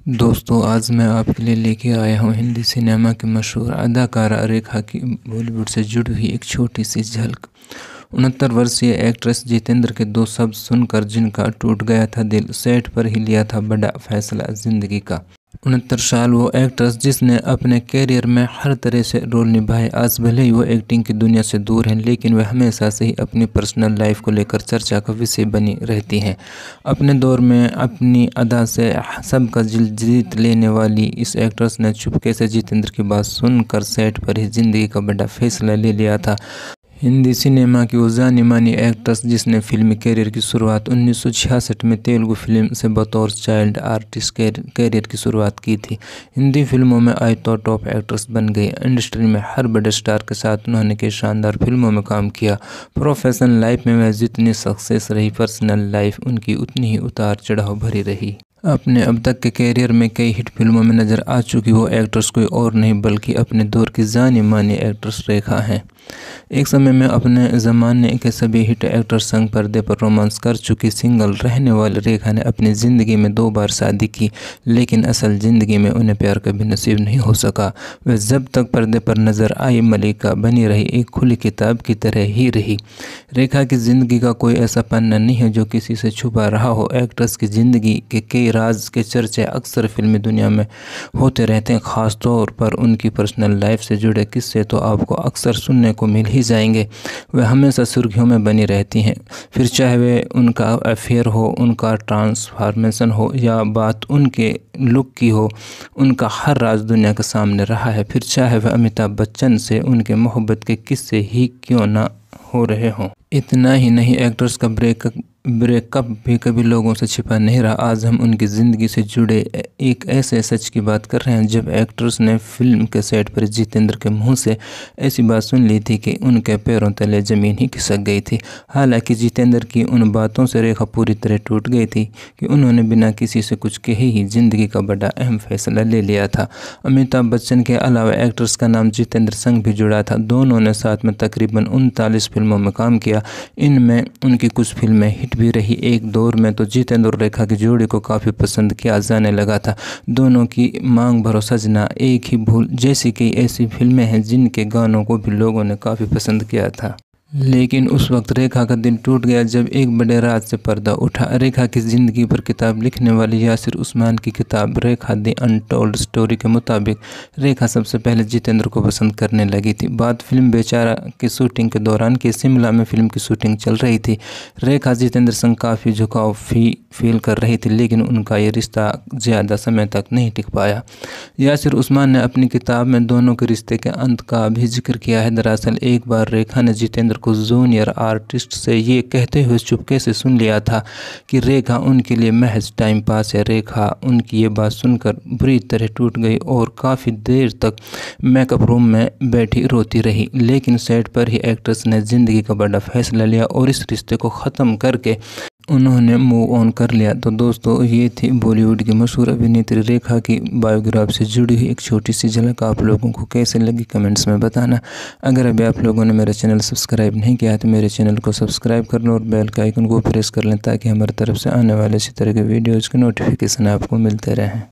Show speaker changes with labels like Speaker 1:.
Speaker 1: दोस्तों, आज मैं आपके लिए लेके आया हूँ हिंदी सिनेमा की मशहूर अदाकारा रेखा की बॉलीवुड से जुड़ी हुई एक छोटी सी झलक। 69 वर्षीय एक्ट्रेस जितेंद्र के दो शब्द सुनकर जिनका टूट गया था दिल, सेट पर ही लिया था बड़ा फैसला जिंदगी का। 69 साल वो एक्ट्रेस जिसने अपने कैरियर में हर तरह से रोल निभाए। आज भले ही वो एक्टिंग की दुनिया से दूर हैं, लेकिन वह हमेशा से ही अपनी पर्सनल लाइफ को लेकर चर्चा का विषय बनी रहती हैं। अपने दौर में अपनी अदा से सबका दिल जीत लेने वाली इस एक्ट्रेस ने चुपके से जितेंद्र की बात सुनकर सेट पर ही जिंदगी का बड़ा फैसला ले लिया था। हिंदी सिनेमा की वो जानी मानी एक्ट्रेस जिसने फिल्मी कैरियर की शुरुआत 1966 में तेलुगु फिल्म से बतौर चाइल्ड आर्टिस्ट कैरियर की शुरुआत की थी। हिंदी फिल्मों में आई तो टॉप एक्ट्रेस बन गई। इंडस्ट्री में हर बड़े स्टार के साथ उन्होंने कई शानदार फिल्मों में काम किया। प्रोफेशनल लाइफ में वह जितनी सक्सेस रही, पर्सनल लाइफ उनकी उतनी ही उतार चढ़ाव भरी रही। अपने अब तक के कैरियर में कई हिट फिल्मों में नजर आ चुकी वो एक्ट्रेस कोई और नहीं बल्कि अपने दौर की जानी मानी एक्ट्रेस रेखा हैं। एक समय में अपने ज़माने के सभी हिट एक्टर संग पर्दे पर रोमांस कर चुकी सिंगल रहने वाली रेखा ने अपनी ज़िंदगी में 2 बार शादी की, लेकिन असल ज़िंदगी में उन्हें प्यार कभी नसीब नहीं हो सका। वह जब तक पर्दे पर नज़र आई मलिका बनी रही, एक खुली किताब की तरह ही रही। रेखा की ज़िंदगी का कोई ऐसा पन्ना नहीं है जो किसी से छुपा रहा हो। एक्ट्रेस की ज़िंदगी के कई राज के चर्चे अक्सर फिल्मी दुनिया में होते रहते हैं। ख़ास तौर पर उनकी पर्सनल लाइफ से जुड़े किस्से तो आपको अक्सर सुनने को मिल ही जाएंगे। वह हमेशा सुर्खियों में बनी रहती हैं, फिर चाहे वे उनका अफेयर हो, उनका ट्रांसफॉर्मेशन हो या बात उनके लुक की हो, उनका हर राज दुनिया के सामने रहा है। फिर चाहे वह अमिताभ बच्चन से उनके मोहब्बत के किस्से ही क्यों ना हो रहे हों। इतना ही नहीं, एक्टर्स का ब्रेकअप भी कभी लोगों से छिपा नहीं रहा। आज हम उनकी ज़िंदगी से जुड़े एक ऐसे सच की बात कर रहे हैं जब एक्ट्रेस ने फिल्म के सेट पर जितेंद्र के मुंह से ऐसी बात सुन ली थी कि उनके पैरों तले ज़मीन ही खिसक गई थी। हालांकि जितेंद्र की उन बातों से रेखा पूरी तरह टूट गई थी कि उन्होंने बिना किसी से कुछ कहे ही ज़िंदगी का बड़ा अहम फैसला ले लिया था। अमिताभ बच्चन के अलावा एक्ट्रेस का नाम जितेंद्र संग भी जुड़ा था। दोनों ने साथ में तकरीबन 39 फिल्मों में काम किया। इनमें उनकी कुछ फिल्में हिट भी रही। एक दौर में तो जितेंद्र और रेखा की जोड़ी को काफ़ी पसंद किया जाने लगा था। दोनों की मांग भरो सजना, एक ही भूल जैसी कई ऐसी फिल्में हैं जिनके गानों को भी लोगों ने काफ़ी पसंद किया था। लेकिन उस वक्त रेखा का दिल टूट गया जब एक बड़े राज से पर्दा उठा। रेखा की ज़िंदगी पर किताब लिखने वाली यासिर उस्मान की किताब रेखा द अनटोल्ड स्टोरी के मुताबिक रेखा सबसे पहले जितेंद्र को पसंद करने लगी थी। बात फिल्म बेचारा की शूटिंग के दौरान की शिमला में फिल्म की शूटिंग चल रही थी। रेखा जितेंद्र संग काफ़ी झुकाव फील कर रही थी, लेकिन उनका ये रिश्ता ज़्यादा समय तक नहीं टिक पाया। यासिर उस्मान ने अपनी किताब में दोनों के रिश्ते के अंत का भी जिक्र किया है। दरअसल एक बार रेखा ने जितेंद्र को जूनियर आर्टिस्ट से ये कहते हुए चुपके से सुन लिया था कि रेखा उनके लिए महज टाइम पास है। रेखा उनकी ये बात सुनकर बुरी तरह टूट गई और काफ़ी देर तक मेकअप रूम में बैठी रोती रही। लेकिन सेट पर ही एक्ट्रेस ने ज़िंदगी का बड़ा फैसला लिया और इस रिश्ते को ख़त्म करके उन्होंने मूव ऑन कर लिया। तो दोस्तों, ये थी बॉलीवुड की मशहूर अभिनेत्री रेखा की बायोग्राफ से जुड़ी हुई एक छोटी सी झलक। आप लोगों को कैसे लगी कमेंट्स में बताना। अगर अभी आप लोगों ने मेरा चैनल सब्सक्राइब नहीं किया है तो मेरे चैनल को सब्सक्राइब कर लो और बेल का आइकन को प्रेस कर लें ताकि हमारी तरफ से आने वाले इसी तरह के वीडियोज़ के नोटिफिकेशन आपको मिलते रहें।